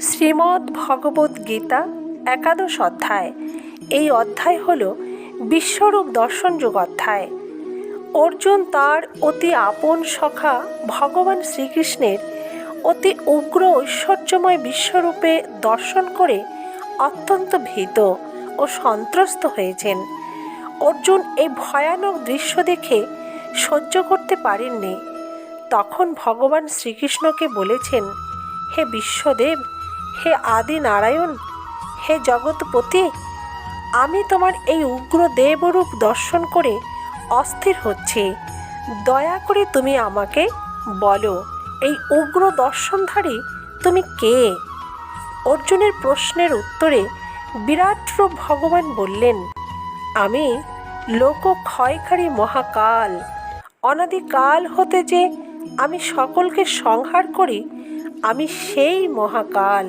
শ্রীমদ্ ভগবদ্ গীতা একাদশ অধ্যায়। এই অধ্যায় হল বিশ্বরূপ দর্শনযোগ অধ্যায়। অর্জুন তার অতি আপন সখা ভগবান শ্রীকৃষ্ণের অতি উগ্র ঐশ্বর্যময় বিশ্বরূপে দর্শন করে অত্যন্ত ভীত ও সন্ত্রস্ত হয়েছেন। অর্জুন এই ভয়ানক দৃশ্য দেখে সহ্য করতে পারেননি। তখন ভগবান শ্রীকৃষ্ণকে বলেছেন, হে বিশ্বদেব, হে আদি নারায়ণ, হে জগৎপতি, আমি তোমার এই উগ্র দেবরূপ দর্শন করে অস্থির হচ্ছি। দয়া করে তুমি আমাকে বলো, এই উগ্র দর্শনধারী তুমি কে? অর্জুনের প্রশ্নের উত্তরে বিরাট রূপ ভগবান বললেন, আমি লোক ক্ষয়কারী মহাকাল। অনাদিকাল হতে যে আমি সকলকে সংহার করি, আমি সেই মহাকাল।